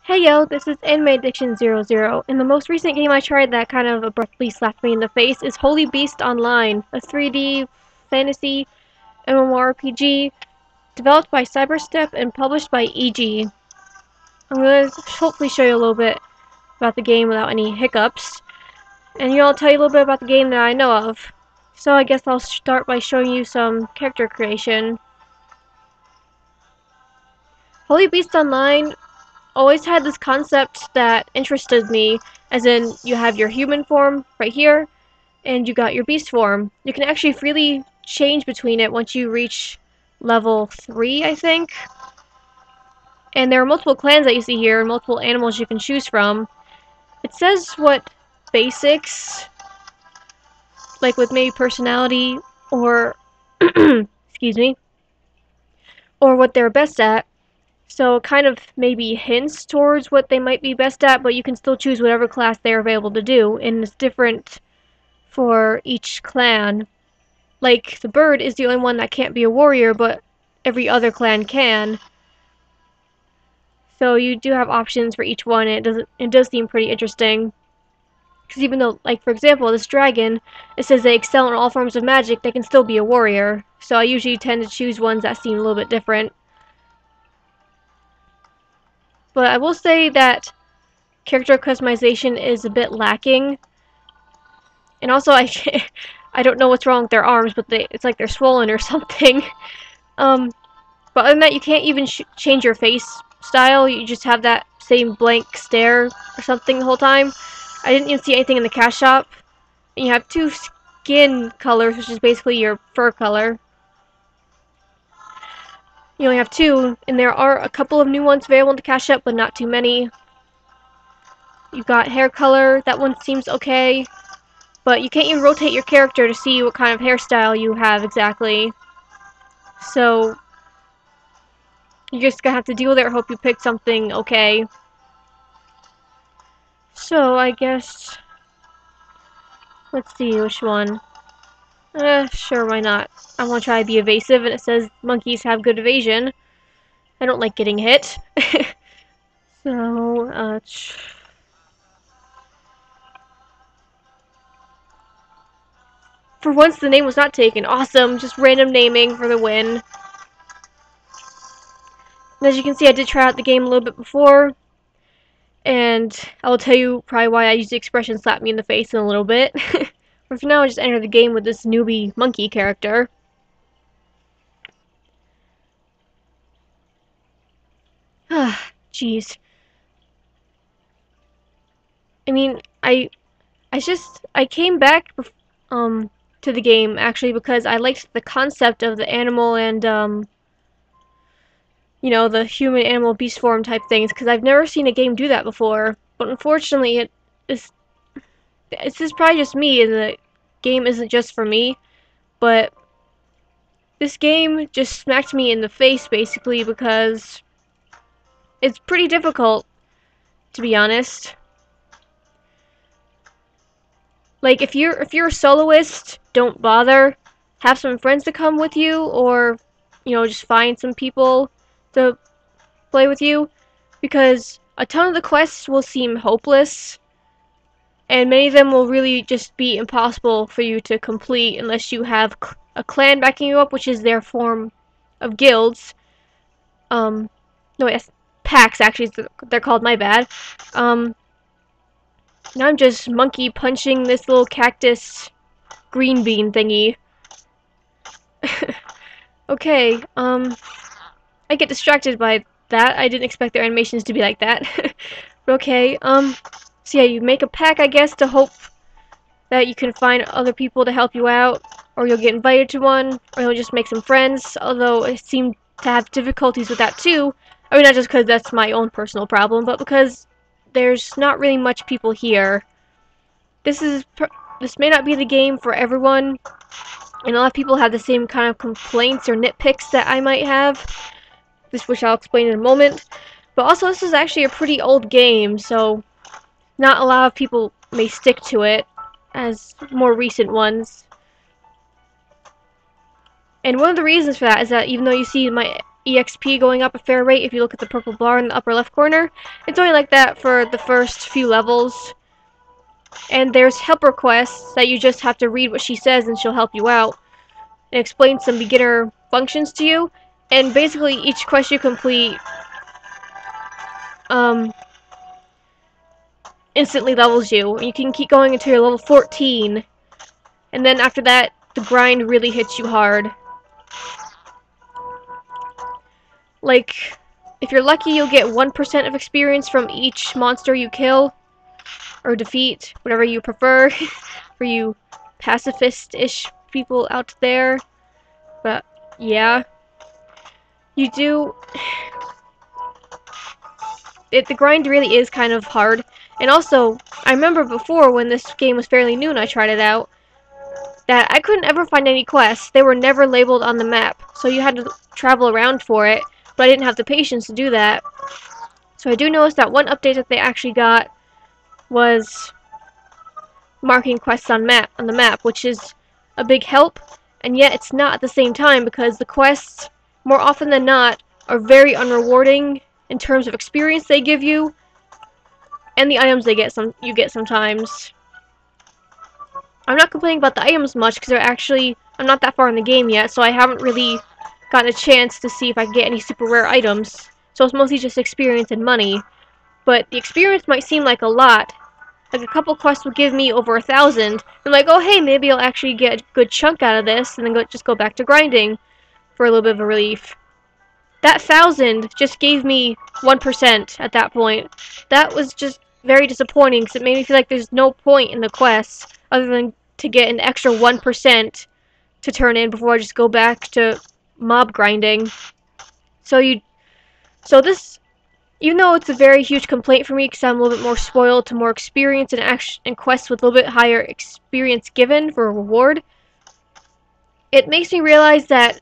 Hey yo, this is Anime Addiction 00. In the most recent game I tried that kind of abruptly slapped me in the face is HolyBeast Online, a 3D fantasy MMORPG developed by Cyberstep and published by ijji. I'm going to hopefully show you a little bit about the game without any hiccups, and I'll tell you a little bit about the game that I know of. So I guess I'll start by showing you some character creation. HolyBeast Online always had this concept that interested me, as in you have your human form right here, and you got your beast form. You can actually freely change between it once you reach level 3, I think. And there are multiple clans that you see here, and multiple animals you can choose from. It says what basics, like with maybe personality, or, excuse me, or what they're best at. So it kind of maybe hints towards what they might be best at, but you can still choose whatever class they're available to do, and it's different for each clan. Like, the bird is the only one that can't be a warrior, but every other clan can. So you do have options for each one, and it does seem pretty interesting. Because even though, like, for example, this dragon, it says they excel in all forms of magic, they can still be a warrior. So I usually tend to choose ones that seem a little bit different. But I will say that character customization is a bit lacking. And also, I don't know what's wrong with their arms, but it's like they're swollen or something. But other than that, you can't even change your face style. You just have that same blank stare or something the whole time. I didn't even see anything in the cash shop. And you have two skin colors, which is basically your fur color. You only have two, and there are a couple of new ones available in the cash shop, but not too many. You've got hair color. That one seems okay. But you can't even rotate your character to see what kind of hairstyle you have exactly. So you're just gonna have to deal with it or hope you pick something okay. So I guess let's see which one. Sure, why not? I want to try to be evasive, and it says monkeys have good evasion. I don't like getting hit. So, for once the name was not taken. Awesome, just random naming for the win. And as you can see, I did try out the game a little bit before, and I'll tell you probably why I use the expression slap me in the face in a little bit. But for now, I just enter the game with this newbie monkey character. Ah, jeez. I mean, I came back, to the game, actually, because I liked the concept of the animal and, you know, the human animal beast form type things, because I've never seen a game do that before. But unfortunately, it's just probably just me, and the game isn't just for me. But this game just smacked me in the face, basically, because it's pretty difficult, to be honest. Like, if you're a soloist, don't bother. Have some friends to come with you, or, you know, just find some people to play with you, because a ton of the quests will seem hopeless, and many of them will really just be impossible for you to complete unless you have a clan backing you up, which is their form of guilds. No, yes, packs, actually, they're called, my bad. Now I'm just monkey punching this little cactus green bean thingy. Okay, I get distracted by that. I didn't expect their animations to be like that. But okay, so yeah, you make a pack, I guess, to hope that you can find other people to help you out, or you'll get invited to one, or you'll just make some friends, although I seem to have difficulties with that too. I mean, not just because that's my own personal problem, but because there's not really much people here. This may not be the game for everyone, and a lot of people have the same kind of complaints or nitpicks that I might have, which I'll explain in a moment. But also, this is actually a pretty old game, so not a lot of people may stick to it as more recent ones. And one of the reasons for that is that even though you see my EXP going up a fair rate if you look at the purple bar in the upper left corner. It's only like that for the first few levels. And there's helper quests that you just have to read what she says and she'll help you out and explain some beginner functions to you. And basically each quest you complete instantly levels you. You can keep going until you're level 14. And then after that, the grind really hits you hard. Like, if you're lucky, you'll get 1% of experience from each monster you kill or defeat, whatever you prefer, for you pacifist-ish people out there. But, yeah. You do... the grind really is kind of hard. And also, I remember before when this game was fairly new and I tried it out, that I couldn't ever find any quests. They were never labeled on the map, so you had to travel around for it, but I didn't have the patience to do that. So I do notice that one update that they actually got was marking quests on the map, which is a big help, and yet it's not at the same time because the quests, more often than not, are very unrewarding in terms of experience they give you and the items you get sometimes. I'm not complaining about the items much because I'm not that far in the game yet, so I haven't really gotten a chance to see if I can get any super rare items. So it's mostly just experience and money. But the experience might seem like a lot. Like a couple quests would give me over 1,000. I'm like, oh hey, maybe I'll actually get a good chunk out of this, and then just go back to grinding for a little bit of a relief. That 1,000 just gave me 1% at that point. That was just very disappointing because it made me feel like there's no point in the quests other than to get an extra 1% to turn in before I just go back to mob grinding. So this, even though it's a very huge complaint for me because I'm a little bit more spoiled to more experience and quests with a little bit higher experience given for a reward, it makes me realize that,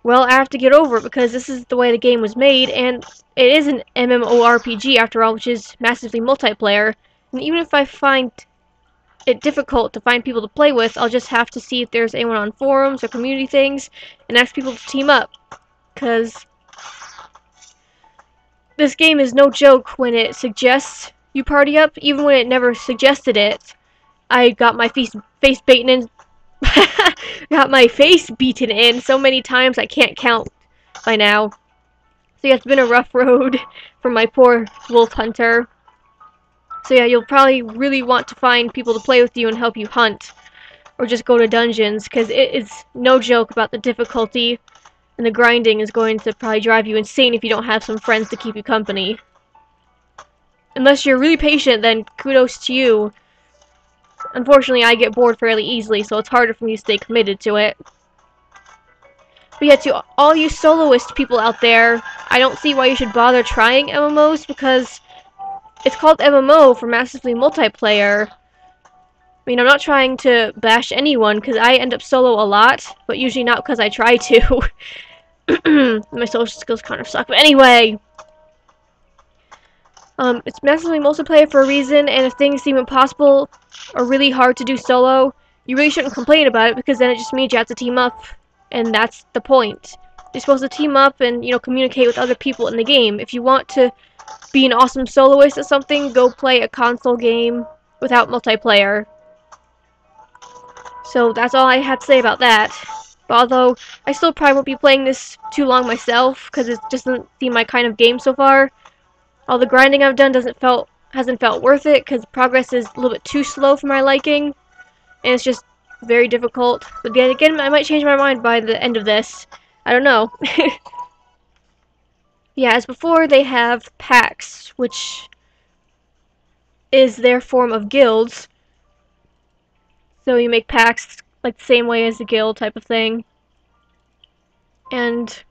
well, I have to get over it because this is the way the game was made, and it is an MMORPG after all, which is massively multiplayer. And even if I find it difficult to find people to play with, I'll just have to see if there's anyone on forums or community things and ask people to team up. Because this game is no joke when it suggests you party up, even when it never suggested it. I got my face beaten in got my face beaten in so many times I can't count by now. So yeah, it's been a rough road for my poor wolf hunter. So yeah, you'll probably really want to find people to play with you and help you hunt. Or just go to dungeons, because it is no joke about the difficulty. And the grinding is going to probably drive you insane if you don't have some friends to keep you company. Unless you're really patient, then kudos to you. Unfortunately, I get bored fairly easily, so it's harder for me to stay committed to it. But yeah, to all you soloist people out there, I don't see why you should bother trying MMOs, because it's called MMO for massively multiplayer. I mean, I'm not trying to bash anyone, because I end up solo a lot, but usually not because I try to. My social skills kind of suck, but anyway. It's massively multiplayer for a reason, and if things seem impossible or really hard to do solo, you really shouldn't complain about it, because then it just means you have to team up, and that's the point. You're supposed to team up and, you know, communicate with other people in the game. If you want to be an awesome soloist at something, go play a console game without multiplayer. So that's all I have to say about that. But although I still probably won't be playing this too long myself, because it just doesn't seem my kind of game so far. All the grinding I've done hasn't felt worth it, because progress is a little bit too slow for my liking, and it's just very difficult. But then again, I might change my mind by the end of this. I don't know. Yeah, as before, they have packs, which is their form of guilds. So you make packs like the same way as a guild type of thing. And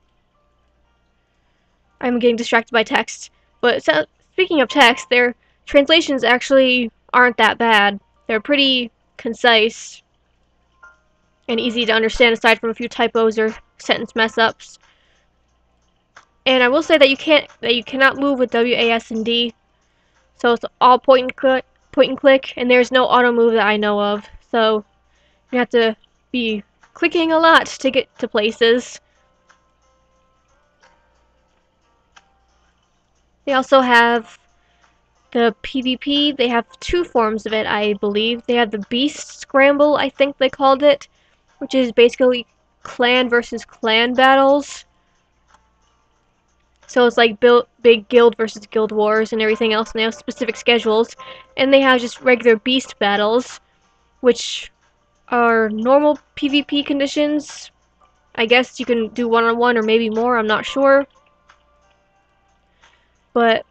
I'm getting distracted by text. But so, speaking of text, their translations actually aren't that bad. They're pretty concise and easy to understand, aside from a few typos or sentence mess ups. And I will say that you cannot move with WASD, so it's all point and click, and there's no auto move that I know of. So you have to be clicking a lot to get to places. They also have the PvP. They have two forms of it, I believe. They have the Beast Scramble, I think they called it, which is basically clan versus clan battles. So it's like big guild versus guild wars and everything else, and they have specific schedules. And they have just regular beast battles, which are normal PvP conditions. I guess you can do one-on-one or maybe more, I'm not sure. But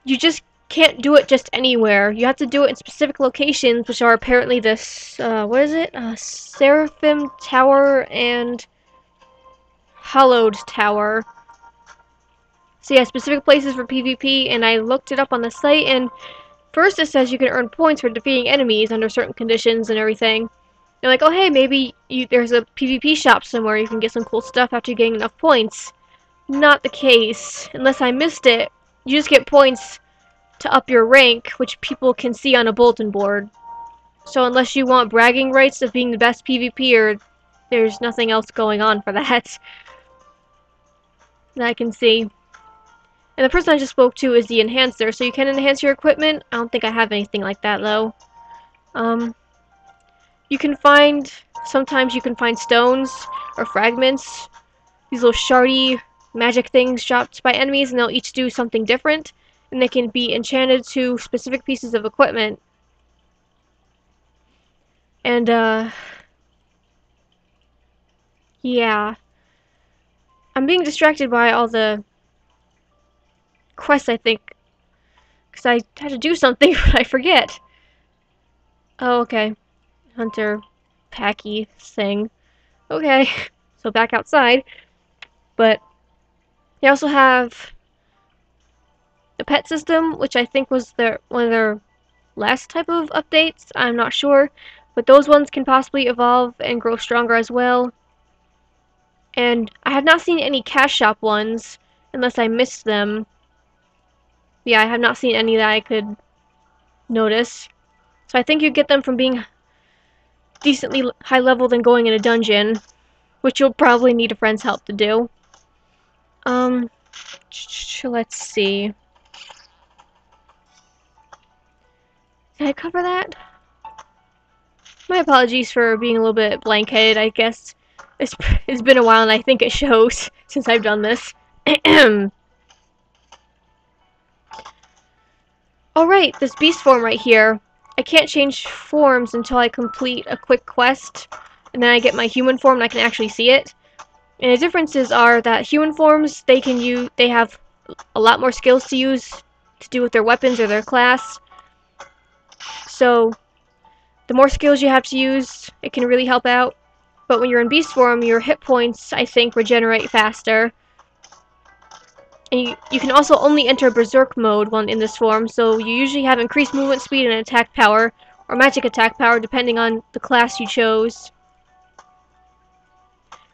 you just can't do it just anywhere. You have to do it in specific locations, which are apparently this, what is it? Seraphim Tower and Hallowed Tower. So yeah, specific places for PvP, and I looked it up on the site, and first it says you can earn points for defeating enemies under certain conditions and everything. You're like, oh hey, maybe there's a PvP shop somewhere you can get some cool stuff after getting enough points. Not the case. Unless I missed it, you just get points to up your rank, which people can see on a bulletin board. So unless you want bragging rights of being the best PvPer, there's nothing else going on for that that I can see. And the person I just spoke to is the enhancer, so you can enhance your equipment. I don't think I have anything like that though. You can find, sometimes you can find stones or fragments, these little shardy magic things dropped by enemies, and they'll each do something different, and they can be enchanted to specific pieces of equipment. And, yeah. I'm being distracted by all the quests, I think, because I had to do something, but I forget. Oh, okay. Hunter Packy thing. Okay. So back outside. But they also have the pet system, which I think was one of their last type of updates. I'm not sure. But those ones can possibly evolve and grow stronger as well. And I have not seen any cash shop ones, unless I missed them. Yeah, I have not seen any that I could notice. So I think you get them from being decently high level than going in a dungeon, which you'll probably need a friend's help to do. Let's see. Did I cover that? My apologies for being a little bit blank-headed, I guess. It's been a while and I think it shows since I've done this. Alright, this beast form right here. I can't change forms until I complete a quick quest, and then I get my human form and I can actually see it. And the differences are that human forms, they have a lot more skills to use to do with their weapons or their class. So, the more skills you have to use, it can really help out. But when you're in beast form, your hit points, I think, regenerate faster. And you can also only enter berserk mode when in this form, so you usually have increased movement speed and attack power, or magic attack power, depending on the class you chose.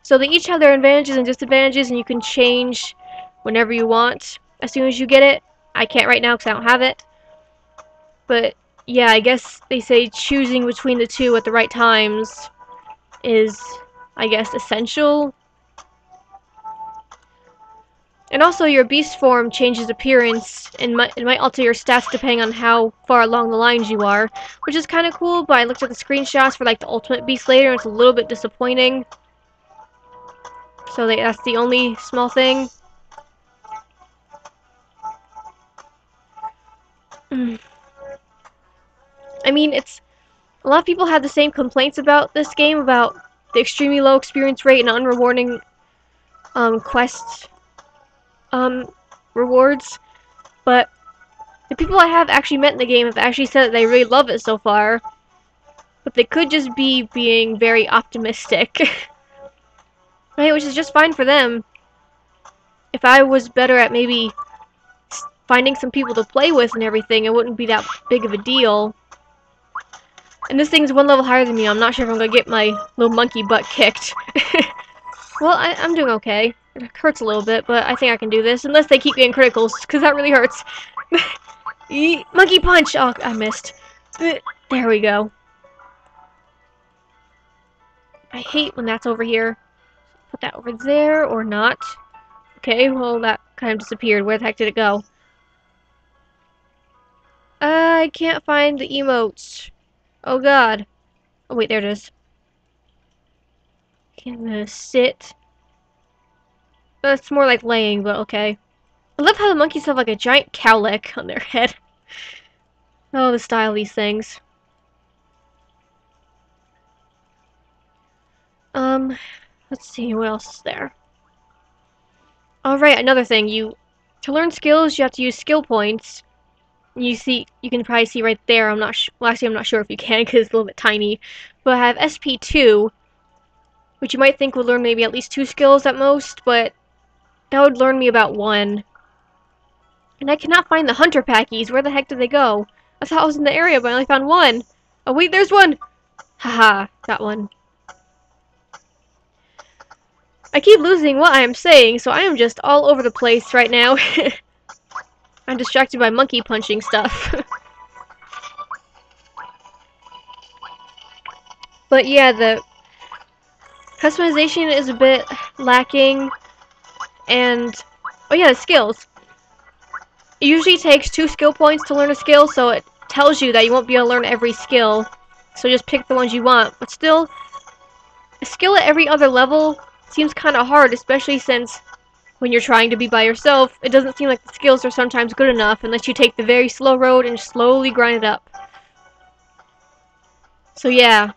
So they each have their advantages and disadvantages, and you can change whenever you want, as soon as you get it. I can't right now because I don't have it. But yeah, I guess they say choosing between the two at the right times is, I guess, essential. And also your beast form changes appearance, and it might alter your stats depending on how far along the lines you are, which is kind of cool, but I looked at the screenshots for like the ultimate beast later and it's a little bit disappointing. So that's the only small thing. I mean, a lot of people have the same complaints about this game, about the extremely low experience rate and unrewarding quest rewards, but the people I have actually met in the game have actually said that they really love it so far, but they could just be being very optimistic. Right, which is just fine for them. If I was better at maybe finding some people to play with and everything, it wouldn't be that big of a deal. And this thing's one level higher than me. I'm not sure if I'm gonna get my little monkey butt kicked. Well, I'm doing okay. It hurts a little bit, but I think I can do this. Unless they keep getting criticals, because that really hurts. Monkey punch! Oh, I missed. There we go. I hate when that's over here. Put that over there, or not. Okay, well, that kind of disappeared. Where the heck did it go? I can't find the emotes. Oh god. Oh wait, there it is. Okay, I'm gonna sit. That's more like laying, but okay. I love how the monkeys have like a giant cowlick on their head. Oh, the style of these things. Let's see, what else is there? Alright, another thing, to learn skills, you have to use skill points. You can probably see right there, I'm not well, actually, I'm not sure if you can, because it's a little bit tiny. But I have SP2, which you might think would learn maybe at least 2 skills at most, but that would learn me about 1. And I cannot find the hunter packies. Where the heck did they go? I thought I was in the area, but I only found 1. Oh wait, there's 1! Haha, got 1. I keep losing what I am saying, so I am just all over the place right now. I'm distracted by monkey punching stuff. But yeah, the customization is a bit lacking, and oh yeah, the skills. It usually takes 2 skill points to learn a skill, so it tells you that you won't be able to learn every skill. So just pick the ones you want. But still, a skill at every other level seems kind of hard, especially since when you're trying to be by yourself, it doesn't seem like the skills are sometimes good enough unless you take the very slow road and slowly grind it up. So yeah,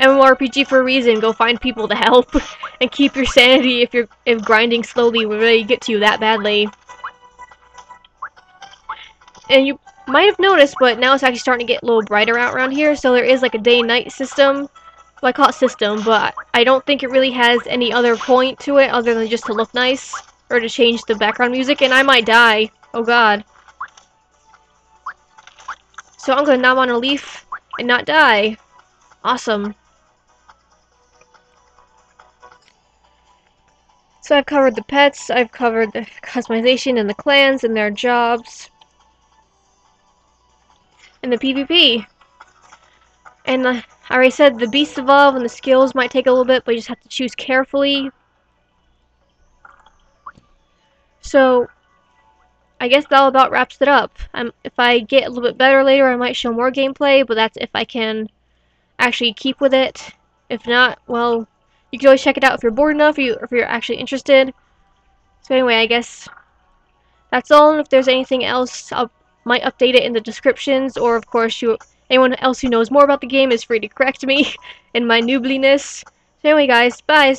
MMORPG for a reason. Go find people to help and keep your sanity if grinding slowly will really get to you that badly. And you might have noticed, but now it's actually starting to get a little brighter out around here, so there is like a day and night system. Well, I call it system, but I don't think it really has any other point to it other than just to look nice or to change the background music, and I might die. Oh god. So I'm gonna nom on a leaf and not die. Awesome. So I've covered the pets, I've covered the customization and the clans and their jobs. And the PvP. And I already said the beasts evolve and the skills might take a little bit, but you just have to choose carefully. So, I guess that about wraps it up. If I get a little bit better later, I might show more gameplay, but that's if I can actually keep with it. If not, well, you can always check it out if you're bored enough, or if you're actually interested. So anyway, I guess that's all, and if there's anything else, I might update it in the descriptions, or of course, anyone else who knows more about the game is free to correct me in my noobliness. So anyway guys, bye!